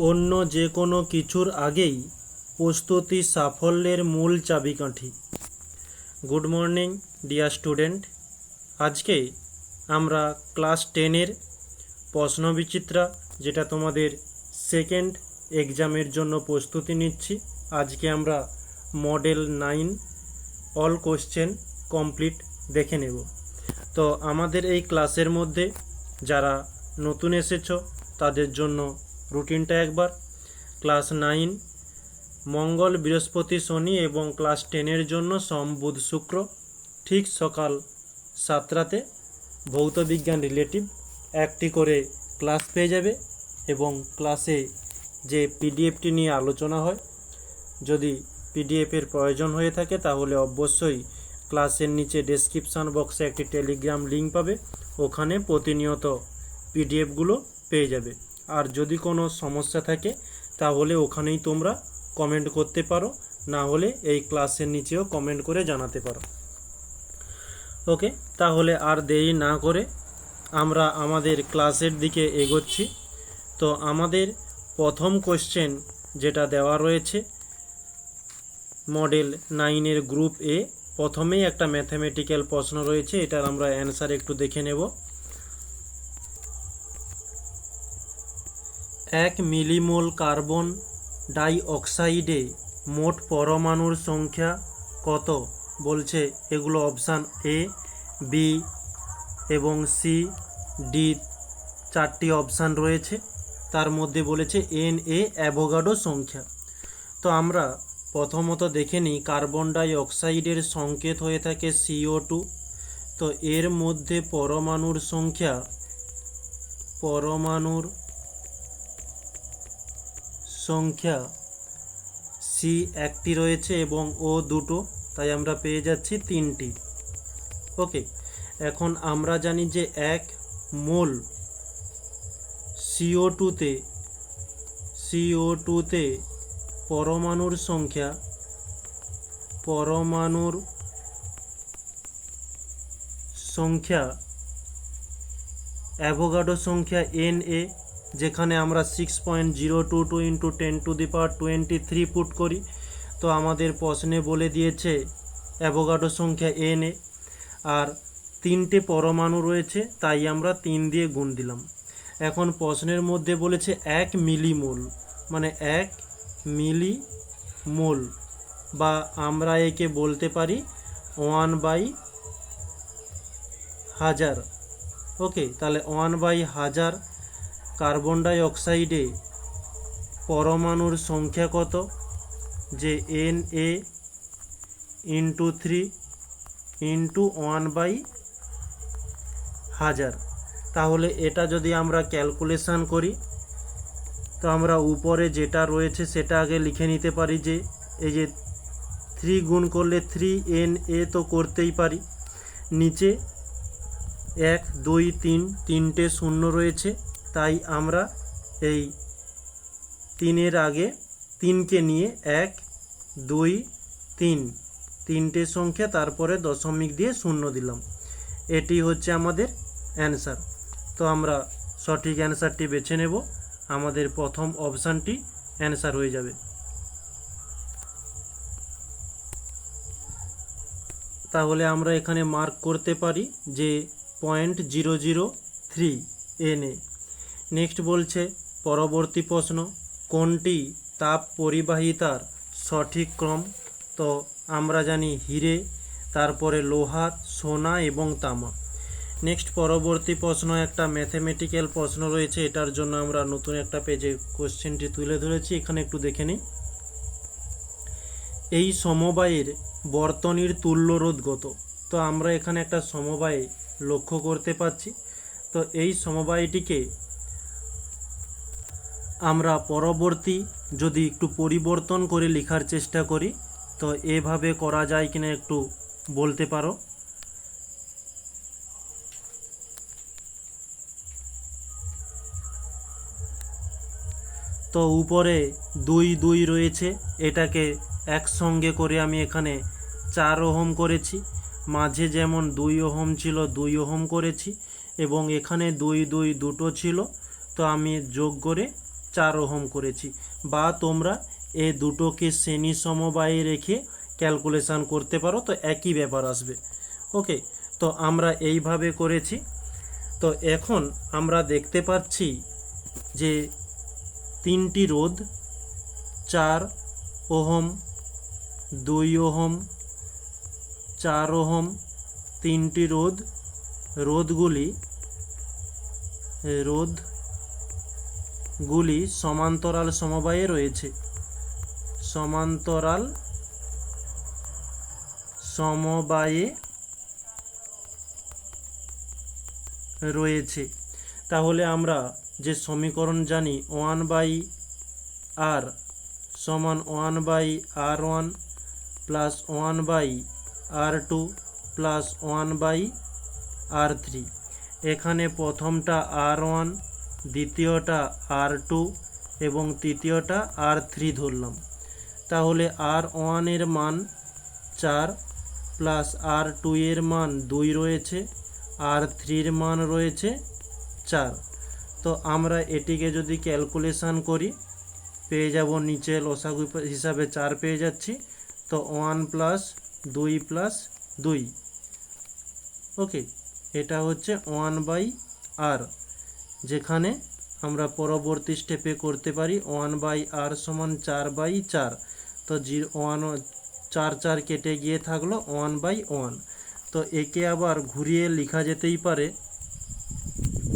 অন্য যে কোনো কিছুর আগেই প্রস্তুতি সাফল্যের মূল চাবিকাঠি। Good morning dear student. আজকে আমরা ক্লাস 10-এর প্রশ্নবিচিত্রা, যেটা তোমাদের সেকেন্ড এক্সামের জন্য প্রস্তুতি নিচ্ছি, আজকে আমরা মডেল 9 অল কোশ্চেন কমপ্লিট দেখে নেব। তো আমাদের এই ক্লাসের মধ্যে যারা নতুন এসেছো তাদের জন্য রুটিনটা একবার। ক্লাস 9 মঙ্গল, বৃহস্পতি, শনি এবং ক্লাস 10-এর জন্য সোম, বুধ, শুক্র ঠিক সকাল 7টাতে ভৌতবিজ্ঞান রিলেটিভ একটি করে ক্লাস পেয়ে যাবে এবং ক্লাসে যে পিডিএফটি নিয়ে আলোচনা হয়, যদি পিডিএফের প্রয়োজন হয়ে থাকে তাহলে অবশ্যই ক্লাসের নিচে ডেসক্রিপশান বক্সে একটি টেলিগ্রাম লিঙ্ক পাবে, ওখানে প্রতিনিয়ত পিডিএফগুলো পেয়ে যাবে। আর যদি কোনো সমস্যা থাকে তাহলে ওখানেই তোমরা কমেন্ট করতে পারো, না হলে এই ক্লাসের নিচেও কমেন্ট করে জানাতে পারো। ওকে, তাহলে আর দেরি না করে আমরা আমাদের ক্লাসের দিকে এগোচ্ছি। তো আমাদের প্রথম কোশ্চেন যেটা দেওয়া রয়েছে মডেল 9-এর গ্রুপ এ, প্রথমেই একটা ম্যাথমেটিক্যাল প্রশ্ন রয়েছে, এটার আমরা অ্যান্সার একটু দেখে নেব। 1 মিলিমোল কার্বন ডাই অক্সাইডে মোট পরমাণুর সংখ্যা কত বলছে? এগুলো অপশান এ, বি এবং সি, ডি, 4টি অপশান রয়েছে। তার মধ্যে বলেছে Na অ্যাভোগাড্রো সংখ্যা। তো আমরা প্রথমত দেখে নিই, কার্বন ডাই অক্সাইডের সংকেত হয়ে থাকে CO2। তো এর মধ্যে পরমাণুর সংখ্যা সি একটি রয়েছে এবং ও দুটো, তাই আমরা পেয়ে যাচ্ছি 3টি। ওকে, এখন আমরা জানি যে 1 মোল CO2তে পরমাণুর সংখ্যা অ্যাভোগাড্রো সংখ্যা Na, যেখানে আমরা 6.022 × 10⁻23 পুট করি। তো আমাদের প্রশ্নে বলে দিয়েছে অ্যাভোগাড্রো সংখ্যা Na, আর 3টে পরমাণু রয়েছে তাই আমরা 3 দিয়ে গুণ দিলাম। এখন প্রশ্নের মধ্যে বলেছে 1 মিলিমোল, মানে 1 মিলিমোল, বা আমরা একে বলতে পারি 1/1000। ওকে, তাহলে 1/1000 কার্বন ডাই অক্সাইডে পরমাণুর সংখ্যা কত? যে Na × 3 × 1/1000। তাহলে এটা যদি আমরা ক্যালকুলেশন করি, তো আমরা উপরে যেটা রয়েছে সেটা আগে লিখে নিতে পারি, যে এই যে 3 গুণ করলে 3Na তো করতেই পারি, নিচে 1 2 3 তিনটে শূন্য রয়েছে, তাই আমরা এই 3-এর আগে 3কে নিয়ে 1 2 3 তিনটে সংখ্যা, তারপরে দশমিক দিয়ে শূন্য দিলাম। এটি হচ্ছে আমাদের অ্যান্সার। তো আমরা সঠিক অ্যান্সারটি বেছে নেব, আমাদের প্রথম অপশানটি অ্যান্সার হয়ে যাবে। তাহলে আমরা এখানে মার্ক করতে পারি যে 0.003 Na। নেক্সট বলছে পরবর্তী প্রশ্ন, কোনটি তাপ পরিবাহিতার সঠিক ক্রম? তো আমরা জানি হিরে, তারপরে লোহা, সোনা এবং তামা। নেক্সট পরবর্তী প্রশ্ন একটা ম্যাথমেটিক্যাল প্রশ্ন রয়েছে, এটার জন্য আমরা নতুন একটা পেজে কোশ্চেনটি তুলে ধরেছি, এখানে একটু দেখে নিই। এই সমবায়ের বর্তনীর তুল্য রোধ কত? তো আমরা এখানে একটা সমবায় লক্ষ্য করতে পাচ্ছি। তো এই সমবায়টিকে আমরা পরবর্তী যদি একটু পরিবর্তন করে লেখার চেষ্টা করি, তো এভাবে করা যায় কিনা একটু বলতে পারো। তো উপরে 2 2 রয়েছে, এটাকে একসঙ্গে করে আমি এখানে 4 ওহম করেছি, মাঝে যেমন 2 ওহম ছিল 2 ওহম করেছি, এবং এখানে 2 2 দুটো ছিল, তো আমি যোগ করে 4 ওহম করেছি, বা তোমরা এই দুটোকে শ্রেণী সমবায়ে রেখে ক্যালকুলেশন করতে পারো, তো একই ব্যাপার আসবে। ওকে, তো আমরা এইভাবে করেছি। তো এখন আমরা দেখতে পাচ্ছি যে 3টি রোধ 4 ওহম, 2 ওহম, 4 ওহম, 3টি রোধগুলি সমান্তরাল সমবায়ে রয়েছে, সমান্তরাল সমবায়ে রয়েছে। তাহলে আমরা যে সমীকরণ জানি 1/r সমান 1/r1 plus 1/r2 plus 1/r3। এখানে প্রথমটা r1, দ্বিতীয়টা r2 এবং তৃতীয়টা r3 ধরলাম। তাহলে r1 এর মান 4 প্লাস r2 এর মান 2 রয়েছে, r3 এর মান রয়েছে 4। তো আমরা এটিকে যদি ক্যালকুলেশন করি পেয়ে যাব, নিচে লসাগু হিসাবে 4 পেয়ে যাচ্ছি। তো 1 প্লাস 2 প্লাস 2, ওকে, এটা হচ্ছে 1/r, যেখানে আমরা পরবর্তী স্টেপে করতে পারি 1/r সমান 4/4। তো 4 কেটে গিয়ে থাকলো 1/1। তো একে আবার ঘুরিয়ে লেখা যেতেই পারে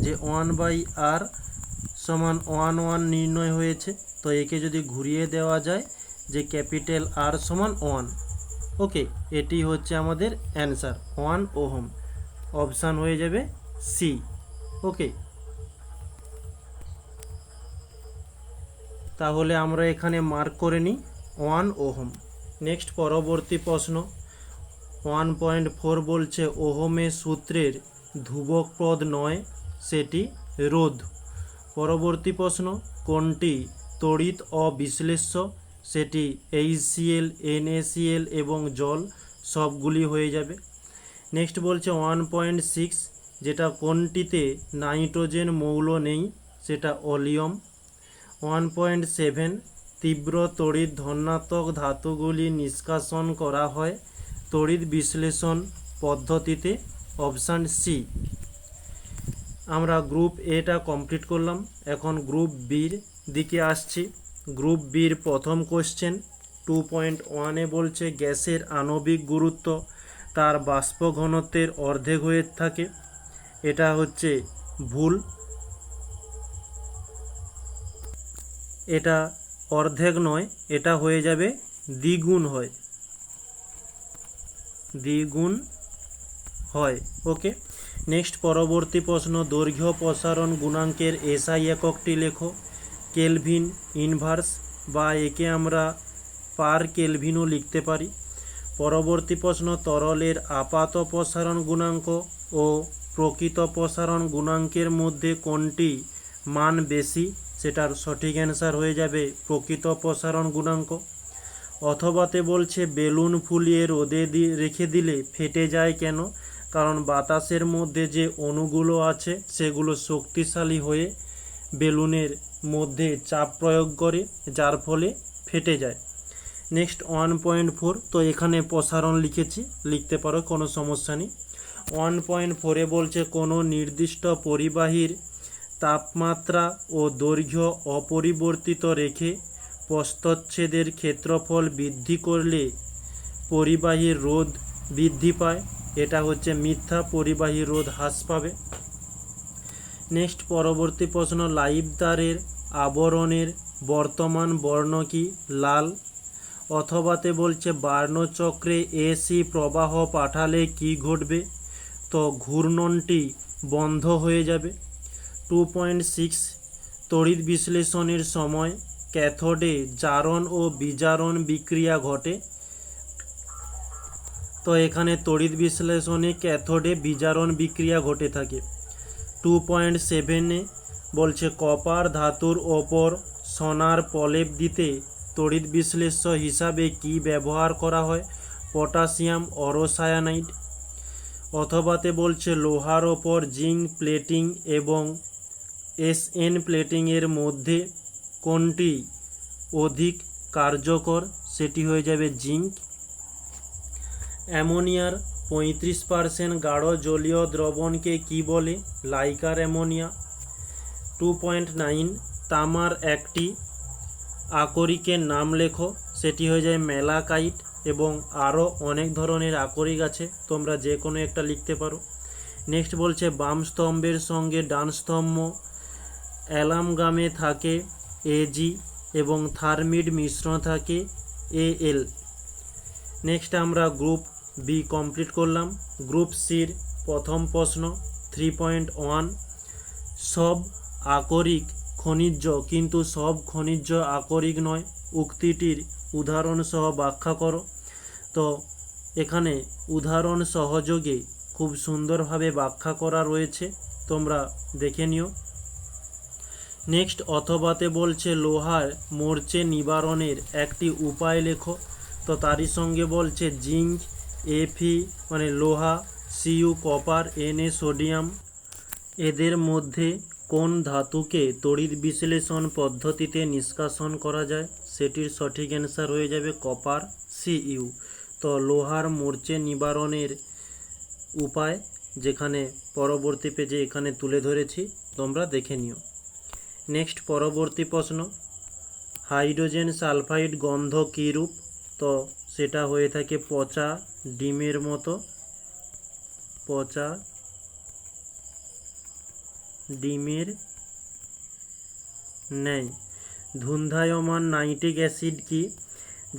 যে 1/r সমান 1 নির্ণয় হয়েছে, তো একে যদি ঘুরিয়ে দেওয়া যায় যে ক্যাপিটাল R সমান 1। ওকে, এটি হচ্ছে আমাদের অ্যান্সার 1 ওহম। অপশান হয়ে যাবে সি। ওকে, তাহলে আমরা এখানে মার্ক করে নিই 1 ওহম। নেক্সট পরবর্তী প্রশ্ন 1.4 বলছে ওহমের সূত্রের ধ্রুবক পদ নয়, সেটি রোধ। পরবর্তী প্রশ্ন কোনটি তড়িৎ অবিশ্লেষ্য, সেটি HCl, NaCl এবং জল সবগুলি হয়ে যাবে। নেক্সট বলছে 1.6 যেটা কোনটিতে নাইট্রোজেন মৌল নেই, সেটা অলিয়ম। 1.7 তীব্র তড়িৎ ধনাত্মক ধাতুগুলি নিষ্কাশন করা হয় তড়িৎ বিশ্লেষণ পদ্ধতিতে, অপশান সি। আমরা গ্রুপ এটা কমপ্লিট করলাম, এখন গ্রুপ বির দিকে আসছি। গ্রুপ বির প্রথম কোশ্চেন 2.1 বলছে গ্যাসের আণবিক গুরুত্ব তার বাষ্প ঘনত্বের অর্ধেক হয়ে থাকে। এটা হচ্ছে ভুল, এটা অর্ধেক নয়, এটা হয়ে যাবে দ্বিগুণ হয়। ওকে, নেক্সট পরবর্তী প্রশ্ন দৈর্ঘ্য প্রসারণ গুণাঙ্কের SI এককটি লেখো। কেলভিন ইনভার্স, বা একে আমরা পার কেলভিনও লিখতে পারি। পরবর্তী প্রশ্ন তরলের আপাত প্রসারণ গুণাঙ্ক ও প্রকৃত প্রসারণ গুণাঙ্কের মধ্যে কোনটি মান বেশি, সেটার সঠিক অ্যান্সার হয়ে যাবে প্রকৃত প্রসারণ গুণাঙ্ক। অথবাতে বলছে বেলুন ফুলিয়ে রোদে রেখে দিলে ফেটে যায় কেন, কারণ বাতাসের মধ্যে যে অণুগুলো আছে সেগুলো শক্তিশালী হয়ে বেলুনের মধ্যে চাপ প্রয়োগ করে, যার ফলে ফেটে যায়। নেক্সট 1.4, তো এখানে প্রসারণ লিখেছি, লিখতে পারো, কোনো সমস্যা নেই। 1.4 বলছে কোনো নির্দিষ্ট পরিবাহীর তাপমাত্রা ও দৈর্ঘ্য অপরিবর্তিত রেখে প্রস্থচ্ছেদের ক্ষেত্রফল বৃদ্ধি করলে পরিবাহীর রোধ বৃদ্ধি পায়। এটা হচ্ছে মিথ্যা, পরিবাহী রোধ হ্রাস পাবে। নেক্সট পরবর্তী প্রশ্ন লাইভ তারের আবরণের বর্তমান বর্ণ কি, লাল। অথবাতে বলছে বার্নচক্রে AC প্রবাহ পাঠালে কি ঘটবে, তো ঘূর্ণনটি বন্ধ হয়ে যাবে। 2.6 তড়িৎ বিশ্লেষণের সময় ক্যাথোডে জারণ ও বিজারণ বিক্রিয়া ঘটে। তো এখানে তড়িৎ বিশ্লেষণে ক্যাথোডে বিজারণ বিক্রিয়া ঘটে থাকে। 2.7 বলছে কপার ধাতুর ওপর সোনার প্রলেপ দিতে তড়িৎ বিশ্লেষ্য হিসাবে কি ব্যবহার করা হয়, পটাশিয়াম অরসায়ানাইড। অথবাতে বলছে লোহার ওপর জিঙ্ক প্লেটিং এবং SN প্লেটিংয়ের মধ্যে কোনটি অধিক কার্যকর, সেটি হয়ে যাবে জিঙ্ক। অ্যামোনিয়ার 35% গাঢ় জলীয় দ্রবণকে কি বলে? Liker ammonia. 2.9 তামার একটি আকরিকের নাম লেখো, সেটি হয়ে যায় ম্যালাকাইট। এবং আরও অনেক ধরনের আকরিক আছে, তোমরা যে কোনো একটা লিখতে পারো। নেক্সট বলছে বাম স্তম্ভের সঙ্গে ডান স্তম্ভ অ্যালামগামে থাকে এজি এবং থার্মিড মিশ্রণ থাকে এএল। নেক্সট আমরা গ্রুপ বি কমপ্লিট করলাম। গ্রুপ সির প্রথম প্রশ্ন 3.1 সব আকরিক খনিজ কিন্তু সব খনিজ আকরিক নয়, উক্তিটির উদাহরণ সহ ব্যাখ্যা করো। তো এখানে উদাহরণ সহযোগে খুব সুন্দরভাবে ব্যাখ্যা করা রয়েছে, তোমরা দেখে নিও। নেক্সট অথবাতে বলছে লোহার মরচে নিবারণের একটি উপায় লেখো। তো তারই সঙ্গে বলছে জিঙ্ক, এফি মানে লোহা, সিইউ কপার, এনএ সোডিয়াম, এদের মধ্যে কোন ধাতুকে তড়িৎ বিশ্লেষণ পদ্ধতিতে নিষ্কাশন করা যায়? সেটির সঠিক অ্যান্সার হয়ে যাবে কপার, সিইউ। তো লোহার মরচে নিবারণের উপায় যেখানে পরবর্তী পেজে এখানে তুলে ধরেছি, তোমরা দেখে নিও। নেক্সট পরবর্তী প্রশ্ন, হাইড্রোজেন সালফাইড গন্ধ কী রূপ? তো সেটা হয়ে থাকে পচা ডিমের মতো, পচা ডিমের ন্যায়। ধুন্ধায়মান নাইট্রিক অ্যাসিড কি?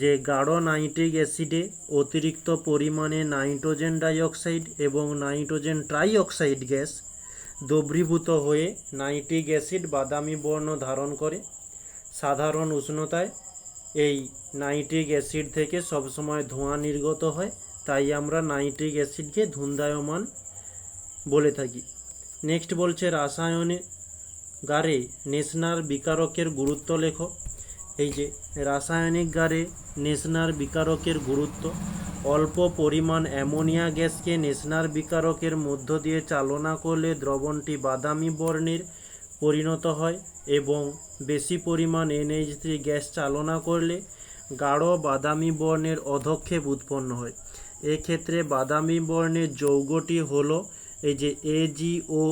যে গাঢ় নাইট্রিক অ্যাসিডে অতিরিক্ত পরিমাণে নাইট্রোজেন ডাইঅক্সাইড এবং নাইট্রোজেন ট্রাইঅক্সাইড গ্যাস দ্রবীভূত হয়ে নাইট্রিক অ্যাসিড বাদামি বর্ণ ধারণ করে। সাধারণ উষ্ণতায় এই নাইট্রিক অ্যাসিড থেকে সবসময় ধোঁয়া নির্গত হয়, তাই আমরা নাইট্রিক অ্যাসিডকে ধুন্ধায়মান বলে থাকি। নেক্সট বলছে রাসায়নিকারে নেশনার বিকারকের গুরুত্ব লেখো। এই যে রাসায়নিক গারে নেশনার বিকারকের গুরুত্ব, অল্প পরিমাণ অ্যামোনিয়া গ্যাসকে নেশনার বিকারকের মধ্য দিয়ে চালনা করলে দ্রবণটি বাদামি বর্ণের পরিণত হয় এবং বেশি পরিমাণ NH3 গ্যাস চালনা করলে গাঢ় বাদামি বর্ণের অধক্ষেপ উৎপন্ন হয়। এক্ষেত্রে বাদামি বর্ণের যৌগটি হলো এই যে AgO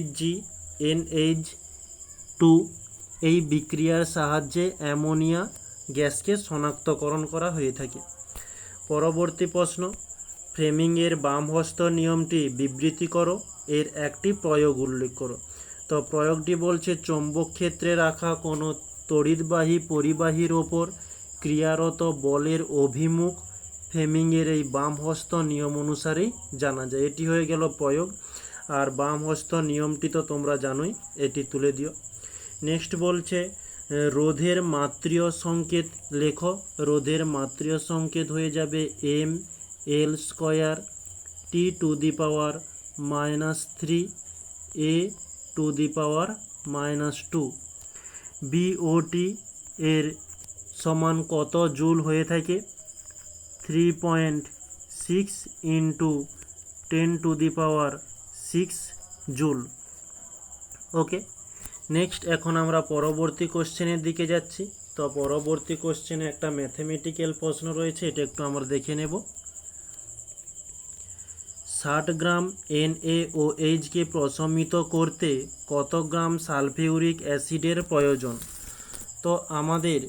HgNH2। এই বিক্রিয়ার সাহায্যে অ্যামোনিয়া গ্যাসকে শনাক্তকরণ করা হয়ে থাকে। পরবর্তী প্রশ্ন, ফ্লেমিংয়ের বামহস্ত নিয়মটি বিবৃতি করো, এর একটি প্রয়োগ উল্লেখ করো। তো প্রয়োগটি বলছে চৌম্বক ক্ষেত্রে রাখা কোনো তড়িৎবাহী পরিবাহীর ওপর ক্রিয়ারত বলের অভিমুখ ফ্লেমিংয়ের এই বামহস্ত নিয়ম অনুসারেই জানা যায়। এটি হয়ে গেল প্রয়োগ। আর বামহস্ত নিয়মটি তো তোমরা জানোই, এটি তুলে দিও। নেক্সট বলছে রোধের মাত্রীয় সংকেত লেখো। রোধের মাত্রীয় সংকেত হয়ে যাবে mL² T⁻³ A⁻²। BOT এর সমান কত জুল হয়ে থাকে? 3.6 × 10⁶ জুল। ওকে, নেক্সট এখন আমরা পরবর্তী কোশ্চেনের দিকে যাচ্ছি। তো পরবর্তী কোশ্চেনে একটা ম্যাথমেটিক্যাল প্রশ্ন রয়েছে, এটা একটু আমরা দেখে নেব। 60 গ্রাম NaOH-কে প্রশমিত করতে কত গ্রাম সালফিউরিক অ্যাসিডের প্রয়োজন? তো আমাদের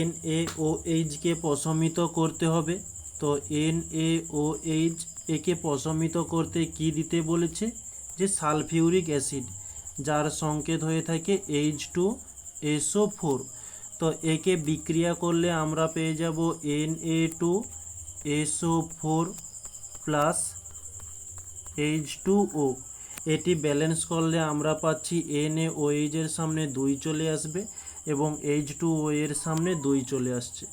NaOH-কে প্রশমিত করতে হবে। তো NaOH একে প্রশমিত করতে কি দিতে বলেছে? যে সালফিউরিক অ্যাসিড, যার সংকেত হয়ে থাকে H2SO4। তো একে বিক্রিয়া করলে আমরা পেয়ে যাব Na2SO4 প্লাস H2O। এটি ব্যালেন্স করলে আমরা পাচ্ছি NaOH এর সামনে 2 চলে আসবে এবং H2O এর সামনে 2 চলে আসছে।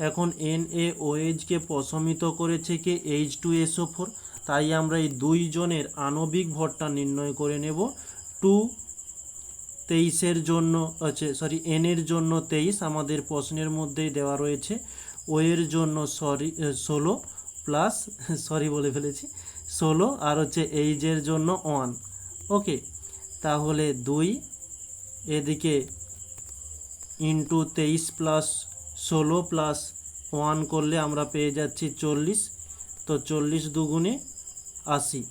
এখন NaOH-কে প্রশমিত করেছে কি H2SO4, তাই আমরা এই 2 জনের আণবিক ভরটা নির্ণয় করে নেব। 23 এর জন্য N এর জন্য 23 আমাদের প্রশ্নের মধ্যেই দেওয়া রয়েছে, ও এর জন্য 16 প্লাস 16 আর H এর জন্য 1। ওকে, তাহলে 2 এদিকে ইন্টু 23 প্লাস 16 প্লাস 1 করলে আমরা পেয়ে যাচ্ছি 40। তো 40 দুগুণে 80।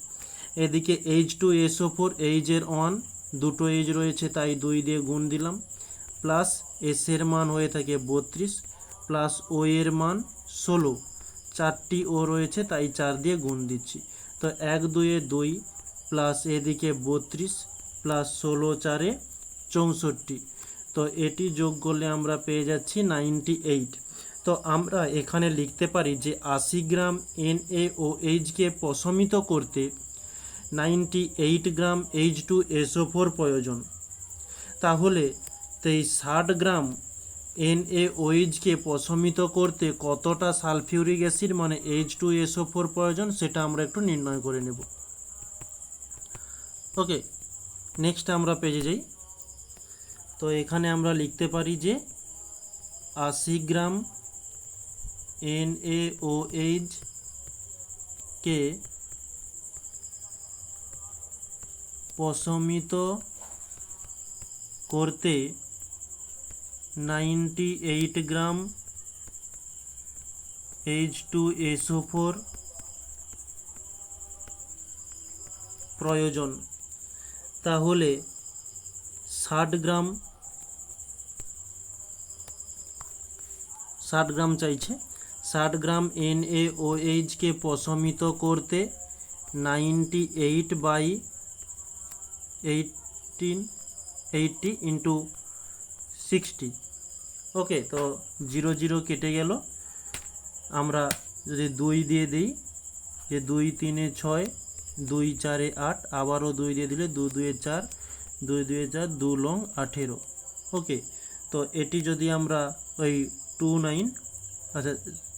এদিকে H2SO4 এইচের 1 দুটো এইচ রয়েছে তাই 2 দিয়ে গুণ দিলাম, প্লাস এস এর মান হয়ে থাকে 32 প্লাস ও এর মান 16, 4টি ও রয়েছে তাই 4 দিয়ে গুণ দিচ্ছি। তো 1 2 2 প্লাস এদিকে 32 প্লাস 16 4 64। তো এটি যোগ করলে আমরা পেয়ে যাচ্ছি 98। তো আমরা এখানে লিখতে পারি যে 80 গ্রাম NaOH-কে প্রশমিত করতে 98 গ্রাম H2SO4 প্রয়োজন। তাহলে এই 60 গ্রাম NaOH-কে প্রশমিত করতে কতটা সালফিউরিক অ্যাসিড মানে H2SO4 প্রয়োজন সেটা আমরা একটু নির্ণয় করে নেব। ওকে, নেক্সট আমরা পেজে যাই। তো এখানে আমরা লিখতে পারি যে 80 গ্রাম NaOH-কে প্রশমিত করতে 98 গ্রাম H2SO4 প্রয়োজন। তাহলে 60 গ্রাম চাইছে। 60 গ্রাম NaOH-কে প্রশমিত করতে 98 বাই 80 ইন্টু 60। ওকে, তো 0 0 কেটে গেল। আমরা যদি 2 দিয়ে দিই, যে 2 3 6, 2 4 8, আবারও 2 দিয়ে দিলে 2 2 4, 2 2 4, 2 লং 18। ওকে, তো এটি যদি আমরা ওই 29, আচ্ছা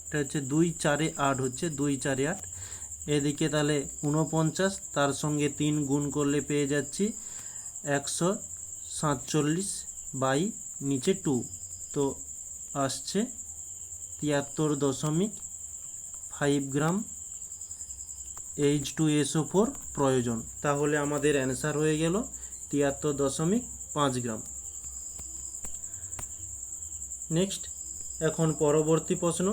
এটা হচ্ছে 2 4 8 হচ্ছে 2 4 8, এদিকে তাহলে 49, তার সঙ্গে 3 গুণ করলে পেয়ে যাচ্ছি 147 বাই নিচে 2। তো আসছে 73.5 গ্রাম H2SO4 প্রয়োজন। তাহলে আমাদের অ্যান্সার হয়ে গেল 73.5 গ্রাম। নেক্সট, এখন পরবর্তী প্রশ্ন।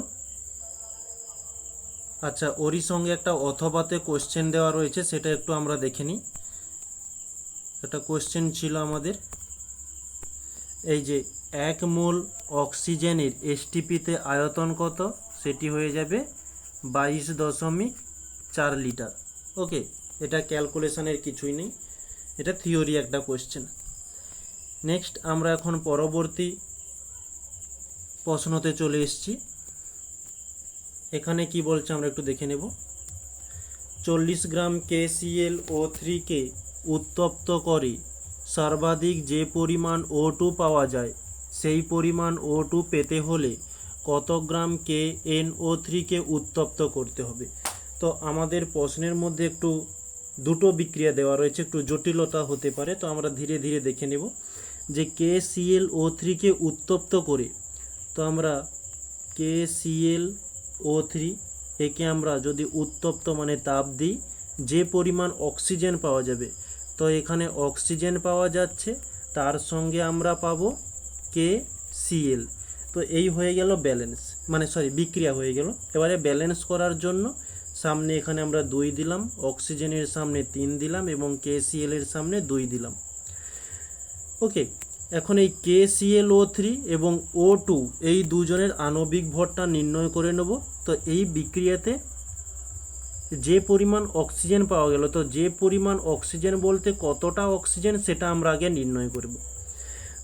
আচ্ছা, ওরই সঙ্গে একটা অথবাতে কোশ্চেন দেওয়া রয়েছে, সেটা একটু আমরা দেখে নিই। একটা কোশ্চেন ছিল আমাদের, এই যে 1 মোল অক্সিজেনের এসটিপিতে আয়তন কত, সেটি হয়ে যাবে 22.4 লিটার। ওকে, এটা ক্যালকুলেশনের কিছুই নেই, এটা থিওরি একটা কোশ্চেন। নেক্সট, আমরা এখন পরবর্তী প্রশ্নতে চলে এসেছি। এখানে কি বলছে আমরা একটু দেখে নেব। 40 গ্রাম KClO3-কে উত্তপ্ত করে সর্বাধিক যে পরিমাণ O2 পাওয়া যায়, সেই পরিমাণ O2 পেতে হলে কত গ্রাম KNO3-কে উত্তপ্ত করতে হবে। তো আমাদের প্রশ্নের মধ্যে একটু দুটো বিক্রিয়া দেওয়া রয়েছে, একটু জটিলতা হতে পারে, তো আমরা ধীরে ধীরে দেখে নেব। যে KClO3-কে উত্তপ্ত করে, তো আমরা KClO3 একে আমরা যদি উত্তপ্ত মানে তাপ দিই, যে পরিমাণ অক্সিজেন পাওয়া যাবে, তো এখানে অক্সিজেন পাওয়া যাচ্ছে, তার সঙ্গে আমরা পাবো KCl। তো এই হয়ে গেল ব্যালেন্স, মানে বিক্রিয়া হয়ে গেল। এবারে ব্যালেন্স করার জন্য সামনে এখানে আমরা 2 দিলাম, অক্সিজেনের সামনে 3 দিলাম এবং KCl এর সামনে 2 দিলাম। ওকে, এখন এই KClO3 এবং O2 এই দুজনের আণবিক ভরটা নির্ণয় করে নেব। তো এই বিক্রিয়াতে যে পরিমাণ অক্সিজেন পাওয়া গেল, তো যে পরিমাণ অক্সিজেন বলতে কতটা অক্সিজেন সেটা আমরা আগে নির্ণয় করব।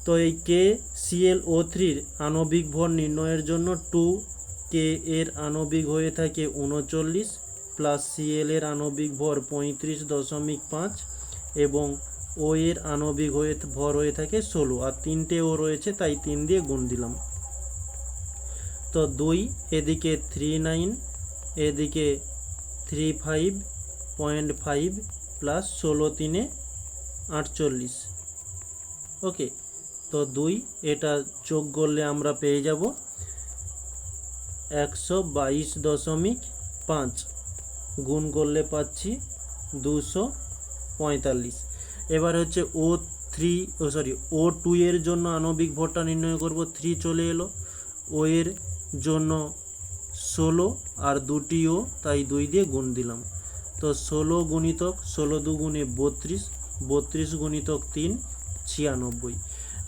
তো এই KClO3-র আণবিক ভর নির্ণয়ের জন্য 2K এর আণবিক হয়ে থাকে 39 প্লাস Cl এর আণবিক ভর 35.5 এবং ও এর আণবিক ভর হয়ে থাকে 16, আর 3টে ও রয়েছে তাই 3 দিয়ে গুণ দিলাম। তো 2 এদিকে 39, এদিকে 35.5 প্লাস 16 3 48। ওকে, তো 2 এটা যোগ করলে আমরা পেয়ে যাব 122.5, গুণ করলে পাচ্ছি 245। এবার হচ্ছে O2 এর জন্য আণবিক ভরটা নির্ণয় করব। 3 চলে এলো। ও এর জন্য 16 আর দুটি ও, তাই 2 দিয়ে গুণ দিলাম। তো 16 গুণিতক 16 দুগুণে 32, 32 গুণিতক 3 96।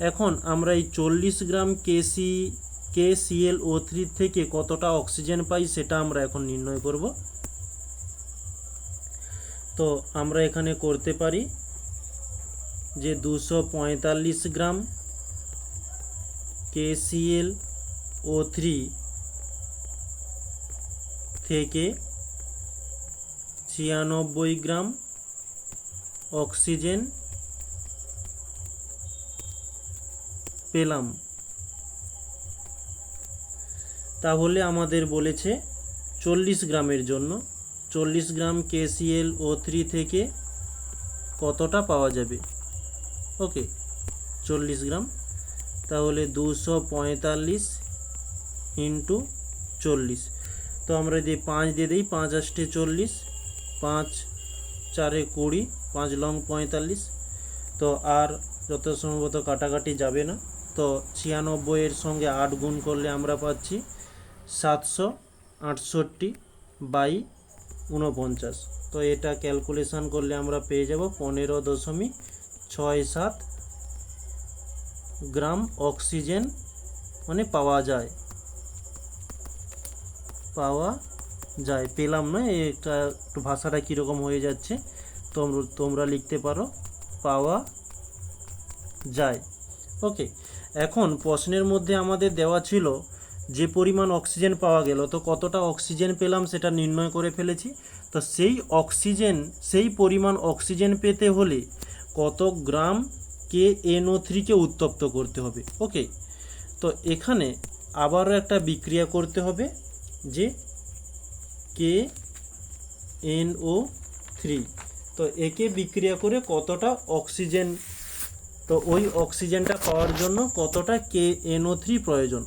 এখন আমরা এই 40 গ্রাম KClO3 থেকে কতটা অক্সিজেন পাই সেটা আমরা এখন নির্ণয় করব। তো আমরা এখানে করতে পারি যে 245 গ্রাম KClO3 থেকে 96 গ্রাম অক্সিজেন পেলাম। তাহলে আমাদের বলেছে 40 গ্রামের জন্য 40 গ্রাম KClO3 থেকে কতটা পাওয়া যাবে। ওকে, 40 গ্রাম, তাহলে 245 ইন্টু 40। তো আমরা যদি 5 দিয়ে দিই, 5 আষ্টে 40, 5 চারে 20, 5 লং 45। তো আর যত সম্ভবত কাটাকাটি যাবে না। তো 96 এর সঙ্গে 8 গুণ করলে আমরা পাচ্ছি 768/49। তো এটা ক্যালকুলেশন করলে আমরা পেয়ে যাব 15.67 গ্রাম অক্সিজেন মানে পাওয়া যায়, পেলাম না, এটা একটু ভাষাটা কীরকম হয়ে যাচ্ছে, তোমরা লিখতে পারো পাওয়া যায়। ওকে, এখন প্রশ্নের মধ্যে আমাদের দেওয়া ছিল যে পরিমাণ অক্সিজেন পাওয়া গেল, তো কতটা অক্সিজেন পেলাম সেটা নির্ণয় করে ফেলেছি। তো সেই পরিমাণ অক্সিজেন পেতে হলে কত গ্রাম KNO3 উত্তপ্ত করতে হবে। ওকে, তো এখানে আবারও একটা বিক্রিয়া করতে হবে যে KNO3, তো একে বিক্রিয়া করে কতটা অক্সিজেন, তো ওই অক্সিজেনটা পাওয়ার জন্য কতটা KNO3 প্রয়োজন।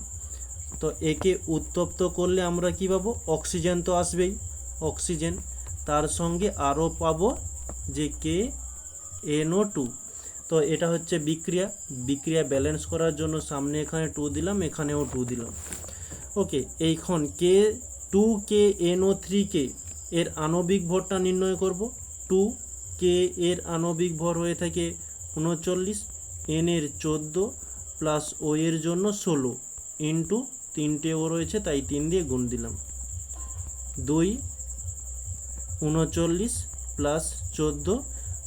তো একে উত্তপ্ত করলে আমরা কি পাবো, অক্সিজেন তো আসবেই, অক্সিজেন, তার সঙ্গে আরও পাবো যে KNO2। তো এটা হচ্ছে বিক্রিয়া ব্যালেন্স করার জন্য সামনে এখানে 2 দিলাম, এখানেও 2 দিলাম। ওকে, এইখন KNO3 এর আণবিক ভরটা নির্ণয় করব। 2K এর আণবিক ভর হয়ে থাকে 39, N এর 14 প্লাস ও এর জন্য 16 ইন্টু 3টে ও রয়েছে তাই 3 দিয়ে গুণ দিলাম। 2 39 প্লাস 14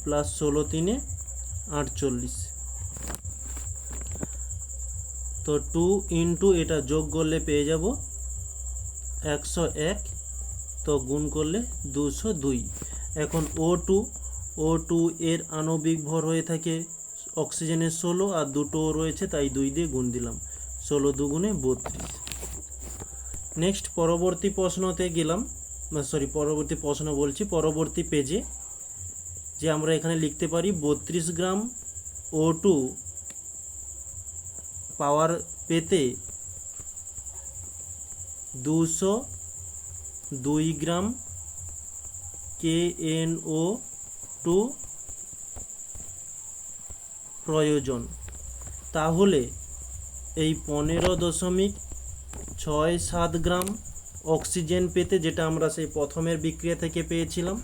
প্লাস 16 3 48। তো 2 ইন্টু এটা যোগ করলে পেয়ে যাব 101, তো গুণ করলে 202। এখন O2 এর আণবিক ভর হয়ে থাকে অক্সিজেনের 16 আর দুটো রয়েছে তাই 2 দিয়ে গুণ দিলাম, 16 দুগুণে 32। নেক্সট পরবর্তী প্রশ্নতে গেলাম, পরবর্তী পেজে যে আমরা এখানে লিখতে পারি 32 গ্রাম O2 পাওয়ার পেতে 202 গ্রাম KNO2 প্রয়োজন। তাহলে এই 15.67 গ্রাম অক্সিজেন পেতে, যেটা আমরা সেই প্রথমের বিক্রিয়া থেকে পেয়েছিলাম,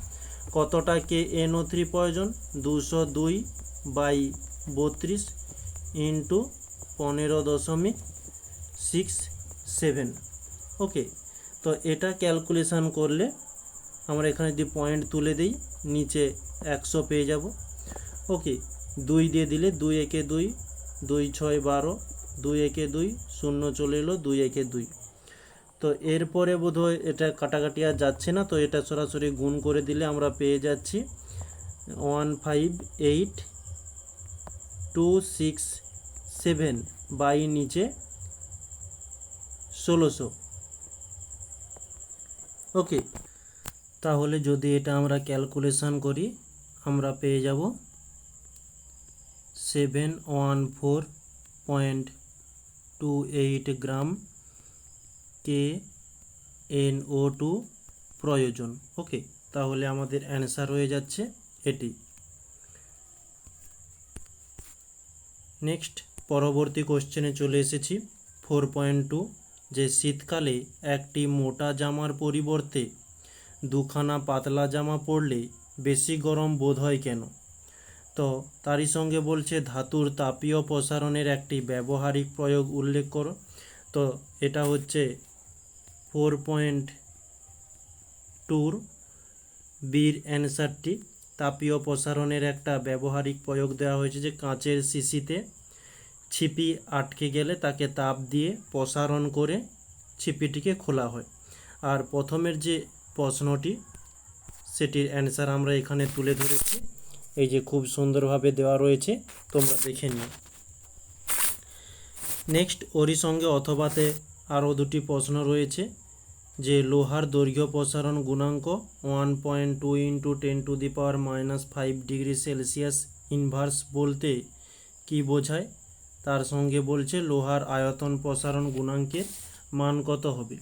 কতটা KNO3 প্রয়োজন, 202/32 ইন্টু 15.67। ওকে, তো এটা ক্যালকুলেশন করলে আমরা এখানে যদি পয়েন্ট তুলে দিই নিচে 100 পেয়ে যাব। ওকে, 2 দিয়ে দিলে 2 একে 2, 2 6 12, 2 একে 2, 0 চলে এলো, 2 একে 2। তো এরপরে বোধহয় এটা কাটাকাটি আর যাচ্ছে না, তো এটা সরাসরি গুণ করে দিলে আমরা পেয়ে যাচ্ছি 158,267 বাই নিচে 1600। ওকে, তাহলে যদি এটা আমরা ক্যালকুলেশন করি আমরা পেয়ে যাব 714.28 গ্রাম KNO2 প্রয়োজন। ওকে, তাহলে আমাদের অ্যান্সার হয়ে যাচ্ছে এটি। নেক্সট পরবর্তী কোশ্চেনে চলে এসেছি 4.2, যে শীতকালে একটি মোটা জামার পরিবর্তে দুখানা পাতলা জামা পরলে বেশি গরম বোধ হয় কেন? তো তারই সঙ্গে বলছে ধাতুর তাপীয় প্রসারণের একটি ব্যবহারিক প্রয়োগ উল্লেখ করো। তো এটা হচ্ছে 4.2 বির অ্যান্সারটি। তাপীয় প্রসারণের একটা ব্যবহারিক প্রয়োগ দেওয়া হয়েছে যে কাঁচের শিশিতে ছিপি আটকে গেলে তাকে তাপ দিয়ে প্রসারণ করে ছিপিটিকে খোলা হয়। আর প্রথমের যে প্রশ্নটি সেটির অ্যান্সার আমরা এখানে তুলে ধরেছি, এই যে খুব সুন্দরভাবে দেওয়া রয়েছে, তোমরা দেখে নিও। নেক্সট ওরই সঙ্গে অথবাতে আরও দুটি প্রশ্ন রয়েছে, যে লোহার দৈর্ঘ্য প্রসারণ গুণাঙ্ক 1.2 × 10⁻⁻5 ডিগ্রি সেলসিয়াস ইনভার্স বলতে কি বোঝায়? তার সঙ্গে বলছে লোহার আয়তন প্রসারণ গুণাঙ্কের মান কত হবে?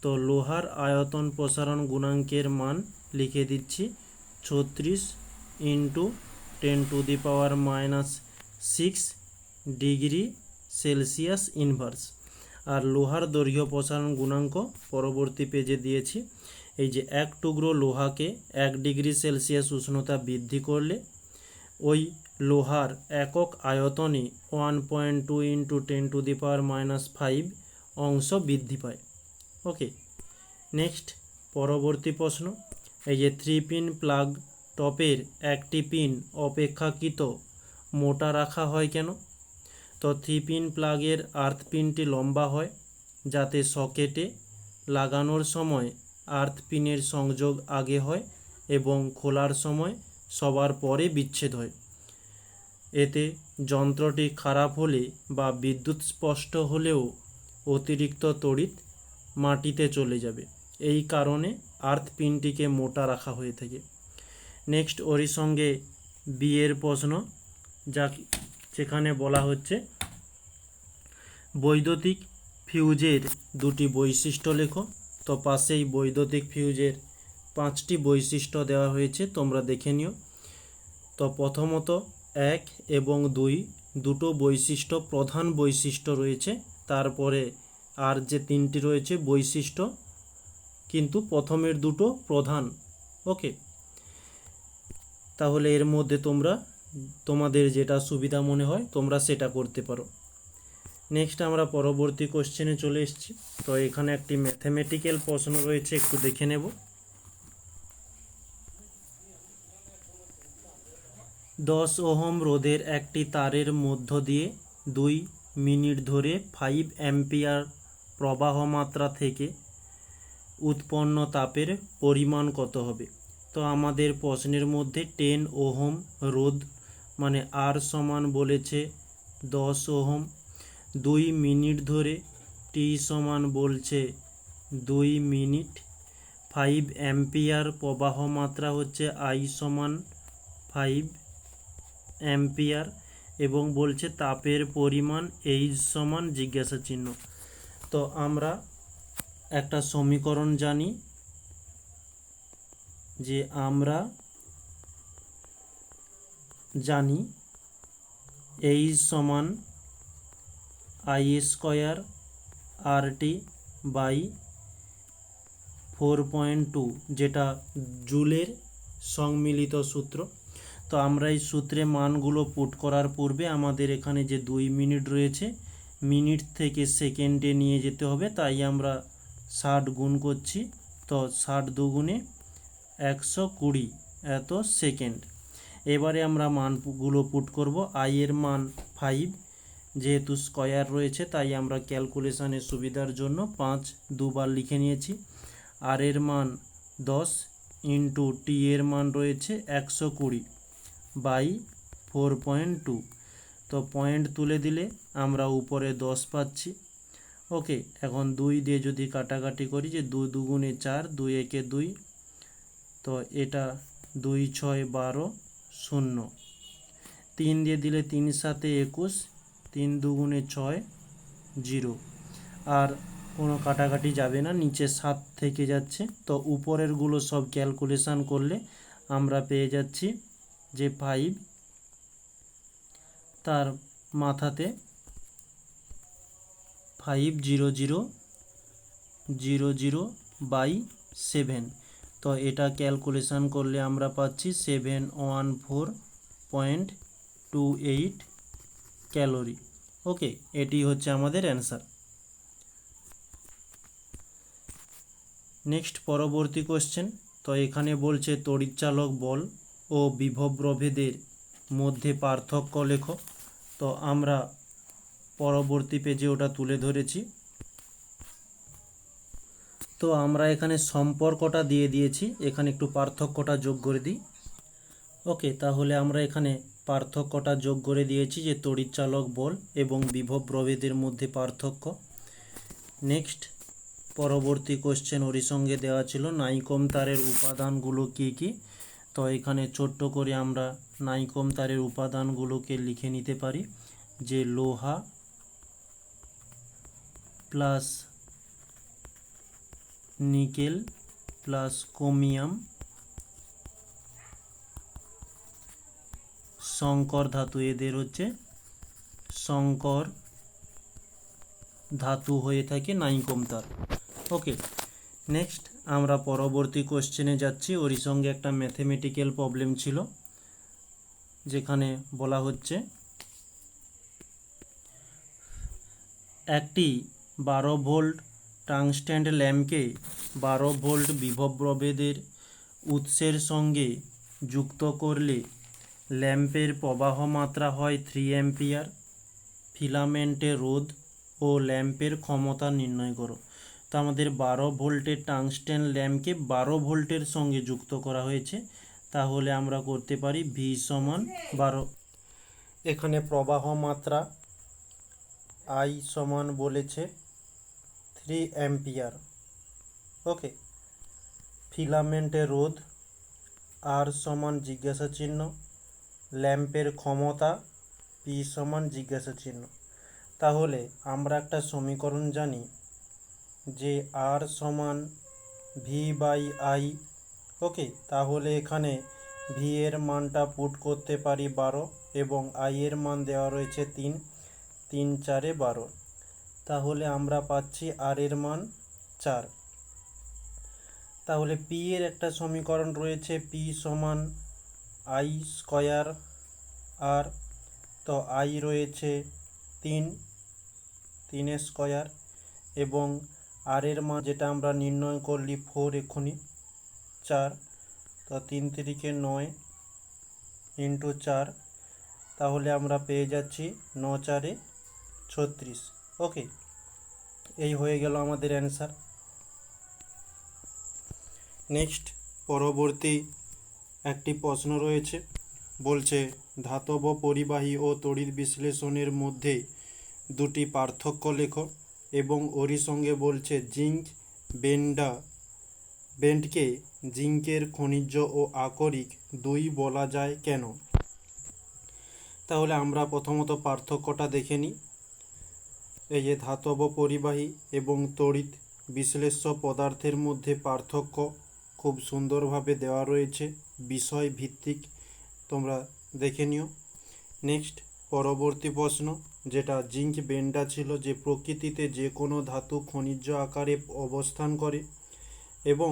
তো লোহার আয়তন প্রসারণ গুণাঙ্কের মান লিখে দিচ্ছি 36 × 10⁻⁻6 ডিগ্রি সেলসিয়াস ইনভার্স। আর লোহার দৈর্ঘ্য প্রসারণ গুণাঙ্ক পরবর্তী পেজে দিয়েছি। এই যে এক টুকরো লোহাকে 1 ডিগ্রি সেলসিয়াস উষ্ণতা বৃদ্ধি করলে ওই লোহার একক আয়তনে 1.2 × 10⁻⁻5 অংশ বৃদ্ধি পায়। ওকে, নেক্সট পরবর্তী প্রশ্ন, এই যে 3 পিন প্লাগ টপের একটি পিন অপেক্ষাকৃত মোটা রাখা হয় কেন? তো 3 পিন প্লাগের আর্থ পিনটি লম্বা হয় যাতে সকেটে লাগানোর সময় আর্থ পিনের সংযোগ আগে হয় এবং খোলার সময় সবার পরে বিচ্ছেদ হয়। এতে যন্ত্রটি খারাপ হলে বা বিদ্যুৎ স্পষ্ট হলেও অতিরিক্ত তড়িৎ মাটিতে চলে যাবে, এই কারণে আর্থ পিনটিকে মোটা রাখা হয়ে থাকে। নেক্সট ওরই সঙ্গে বিয়ের প্রশ্ন, যা যেখানে বলা হচ্ছে বৈদ্যুতিক ফিউজের দুটি বৈশিষ্ট্য লেখো। তো পাশেই বৈদ্যুতিক ফিউজের 5টি বৈশিষ্ট্য দেওয়া হয়েছে, তোমরা দেখে নিও। তো প্রথমত 1 এবং 2 দুটো বৈশিষ্ট্য প্রধান বৈশিষ্ট্য রয়েছে, তারপরে আর যে 3টি রয়েছে বৈশিষ্ট্য, কিন্তু প্রথমের দুটো প্রধান। ওকে, তাহলে এর মধ্যে তোমরা তোমাদের যেটা সুবিধা মনে হয় তোমরা সেটা করতে পারো। নেক্সট আমরা পরবর্তী কোশ্চেনে চলে এসেছি। তো এখানে একটি ম্যাথমেটিক্যাল প্রশ্ন রয়েছে, একটু দেখে নেব। 10 ওহম রোধের একটি তারের মধ্য দিয়ে 2 মিনিট ধরে 5 অ্যাম্পিয়ার প্রবাহ মাত্রা থেকে উৎপন্ন তাপের পরিমাণ কত হবে? তো আমাদের প্রশ্নের মধ্যে 10 ওহম রোধ মানে আর সমান বলেছে 10 ওহম, 2 মিনিট ধরে টি সমান বলছে 2 মিনিট, 5 অ্যাম্পিয়ার প্রবাহ মাত্রা হচ্ছে আই সমান 5 অ্যাম্পিয়ার এবং বলছে তাপের পরিমাণ এইচ সমান জিজ্ঞাসা চিহ্ন। তো আমরা একটা সমীকরণ জানি, যে আমরা জানি এইচ সমান I square R T by 4.2, যেটা জুলের সম্মিলিত সূত্র। তো আমরা এই সূত্রে মানগুলো পুট করার পূর্বে আমাদের এখানে যে 2 মিনিট রয়েছে, মিনিট থেকে সেকেন্ডে নিয়ে যেতে হবে, তাই আমরা 60 গুণ করছি। তো 60 দুগুণে 120 এত সেকেন্ড। এবারে আমরা মানগুলো পুট করব। আই এর মান 5, যেহেতু স্কয়ার রয়েছে তাই আমরা ক্যালকুলেশনের সুবিধার জন্য 5 দুবার লিখে নিয়েছি। আর এর মান 10 ইন্টু টি এর মান রয়েছে 120 বাই 4.2। তো পয়েন্ট তুলে দিলে আমরা উপরে 10 পাচ্ছি। ওকে, এখন 2 দিয়ে যদি কাটাকাটি করি, যে 2 দুগুণে 4, 2 একে 2, তো এটা 2 6 12 0, 3 দিয়ে দিলে 3 7 21, 3 দুগুণে 6 0, আর কোনো কাটাকাটি যাবে না, নিচে 7 থেকে যাচ্ছে। তো উপরেরগুলো সব ক্যালকুলেশন করলে আমরা পেয়ে যাচ্ছি যে 5, তার মাথাতে 500,000/7, তো এটা ক্যালকুলেশন করলে আমরা পাচ্ছি 714.28 ক্যালোরি। ওকে, এটি হচ্ছে আমাদের অ্যান্সার। নেক্সট পরবর্তী কোশ্চেন। তো এখানে বলছে তড়িৎচালক বল ও বিভব প্রভেদের মধ্যে পার্থক্য লেখো। তো আমরা পরবর্তী পেজে ওটা তুলে ধরেছি। তো আমরা এখানে সম্পর্কটা দিয়ে দিয়েছি, এখানে একটু পার্থক্যটা যোগ করে দিই। ওকে, তাহলে আমরা এখানে পার্থক্যটা যোগ করে দিয়েছি যে তড়িৎচালক বল এবং বিভব প্রভেদের মধ্যে পার্থক্য। নেক্সট পরবর্তী কোশ্চেন ওরই সঙ্গে দেওয়া ছিল নাইকম তারের উপাদানগুলো কি কি। তো এখানে ছোট্ট করে আমরা নাইকম তারের উপাদানগুলোকে লিখে নিতে পারি যে লোহা প্লাস নিকেল প্লাস ক্রোমিয়াম, সংকর ধাতু, এদের হচ্ছে সংকর ধাতু হয়ে থাকে নাইকম তার। ওকে, নেক্সট আমরা পরবর্তী কোশ্চেনে যাচ্ছি। ওরই সঙ্গে একটা ম্যাথমেটিক্যাল প্রবলেম ছিল, যেখানে বলা হচ্ছে একটি 12 ভোল্ট টাংস্টেন ল্যাম্পকে 12 ভোল্ট বিভব প্রভেদের উৎসের সঙ্গে যুক্ত করলে ল্যাম্পের প্রবাহ মাত্রা হয় 3 অ্যাম্পিয়ার। ফিলামেন্টের রোধ ও ল্যাম্পের ক্ষমতা নির্ণয় করো। তো আমাদের 12 ভোল্টের টাংস্টেন ল্যাম্পকে 12 ভোল্টের সঙ্গে যুক্ত করা হয়েছে, তাহলে আমরা করতে পারি V সমান 12। এখানে প্রবাহ মাত্রা I সমান বলেছে 3 অ্যাম্পিয়ার। ওকে, ফিলামেন্টের রোধ R সমান জিজ্ঞাসা চিহ্ন, ল্যাম্পের ক্ষমতা P সমান জিজ্ঞাসা চিহ্ন। তাহলে আমরা একটা সমীকরণ জানি যে R সমান V/I। ওকে, তাহলে এখানে V এর মানটা পুট করতে পারি 12 এবং I এর মান দেওয়া রয়েছে 3, 3 4 12। তাহলে আমরা পাচ্ছি R এর মান 4। তাহলে P এর একটা সমীকরণ রয়েছে P সমান I স্কয়ার R। তো I রয়েছে 3, 3 স্কয়ার, এবং আর এর মান যেটা আমরা নির্ণয় করলি 4 এক্ষুনি 4। তো 3 3 9 ইন্টু 4, তাহলে আমরা পেয়ে যাচ্ছি 9 4 36। ওকে, এই হয়ে গেল আমাদের অ্যান্সার। নেক্সট পরবর্তী একটি প্রশ্ন রয়েছে, বলছে ধাতব পরিবাহী ও তড়িৎ বিশ্লেষণের মধ্যে দুটি পার্থক্য লেখো, এবং ওরই সঙ্গে বলছে জিঙ্ক বেন্ডকে জিঙ্কের খনিজ ও আকরিক দুই বলা যায় কেন। তাহলে আমরা প্রথমত পার্থক্যটা দেখে নিই। এই যে ধাতব পরিবাহী এবং তড়িৎ বিশ্লেষ্য পদার্থের মধ্যে পার্থক্য খুব সুন্দরভাবে দেওয়া রয়েছে, বিষয় ভিত্তিক, তোমরা দেখে নিও। নেক্সট পরবর্তী প্রশ্ন, যেটা জিঙ্ক বেন্ডা ছিল, যে প্রকৃতিতে যে কোনো ধাতু খনিজ আকারে অবস্থান করে এবং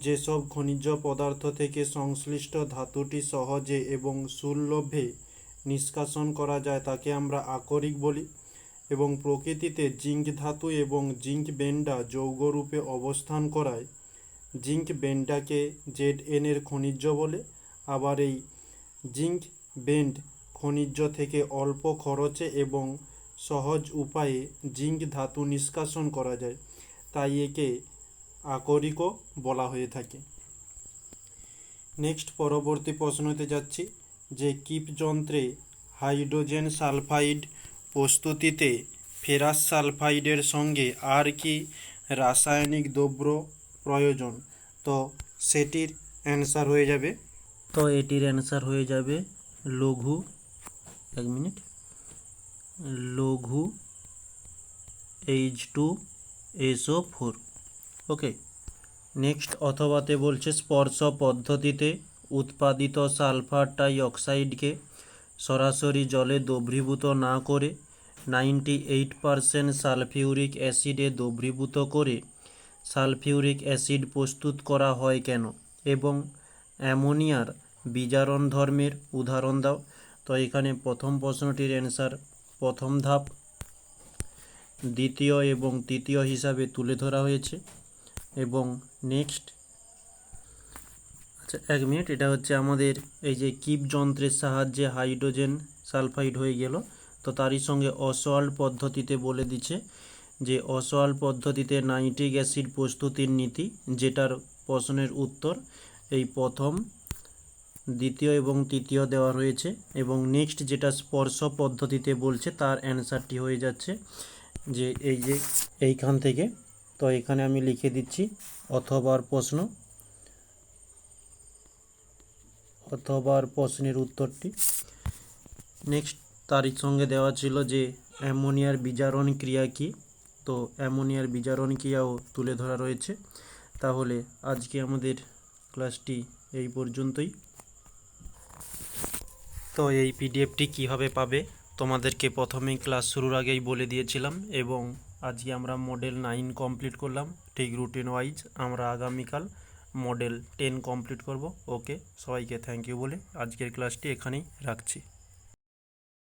যেসব খনিজ পদার্থ থেকে সংশ্লিষ্ট ধাতুটি সহজে এবং সুলভে নিষ্কাশন করা যায় তাকে আমরা আকরিক বলি, এবং প্রকৃতিতে জিঙ্ক ধাতু এবং জিঙ্ক বেন্ডা যৌগরূপে অবস্থান করায় জিঙ্ক বেন্ডাকে Zn এর খনিজ বলে। আবার এই জিঙ্ক বেন্ড খনিজ থেকে অল্প খরচে এবং সহজ উপায়ে জিঙ্ক ধাতু নিষ্কাশন করা যায়, তাই একে আকরিকও বলা হয়ে থাকে। নেক্সট পরবর্তী প্রশ্নতে যাচ্ছি, যে কিপ যন্ত্রে হাইড্রোজেন সালফাইড প্রস্তুতিতে ফেরাস সালফাইডের সঙ্গে আর কি রাসায়নিক দ্রব্য প্রয়োজন। তো সেটির অ্যান্সার হয়ে যাবে, তো এটির অ্যান্সার হয়ে যাবে লঘু H2SO4। ওকে, নেক্সট অথবাতে বলছে স্পর্শ পদ্ধতিতে উৎপাদিত সালফার ডাই অক্সাইডকে সরাসরি জলে দ্রবীভূত না করে 98% সালফিউরিক অ্যাসিডে দ্রবীভূত করে সালফিউরিক অ্যাসিড প্রস্তুত করা হয় কেন, এবং অ্যামোনিয়ার বিজারণ ধর্মের উদাহরণ দাও। তো এখানে প্রথম প্রশ্নটির অ্যান্সার প্রথম ধাপ দ্বিতীয় এবং তৃতীয় হিসাবে তুলে ধরা হয়েছে। এবং নেক্সট, আচ্ছা 1 মিনিট, এটা হচ্ছে আমাদের এই যে কিপ যন্ত্রের সাহায্যে হাইড্রোজেন সালফাইড হয়ে গেল, তো তারই সঙ্গে অসওয়াল্ড পদ্ধতিতে বলে দিচ্ছে যে অসওয়াল্ড পদ্ধতিতে নাইট্রিক অ্যাসিড প্রস্তুতির নীতি, যেটার প্রশ্নের উত্তর এই প্রথম দ্বিতীয় এবং তৃতীয় দেওয়া রয়েছে। এবং নেক্সট যেটা স্পর্শ পদ্ধতিতে বলছে তার অ্যান্সারটি হয়ে যাচ্ছে যে এই যে এইখান থেকে। তো এখানে আমি লিখে দিচ্ছি অথবার প্রশ্নের উত্তরটি। নেক্সট তারই সঙ্গে দেওয়া ছিল যে অ্যামোনিয়ার বিজারণ ক্রিয়া কী, তো অ্যামোনিয়ার বিজারণ ক্রিয়াও তুলে ধরা রয়েছে। তাহলে আজকে আমাদের ক্লাসটি এই পর্যন্তই। তো এই পিডিএফটি কীভাবে পাবে তোমাদেরকে প্রথমেই ক্লাস শুরুর আগেই বলে দিয়েছিলাম, এবং আজকে আমরা মডেল 9 কমপ্লিট করলাম ঠিক রুটিন ওয়াইজ। আমরা আগামীকাল মডেল 10 কমপ্লিট করব। ওকে, সবাইকে থ্যাংক ইউ বলে আজকের ক্লাসটি এখানেই রাখছি।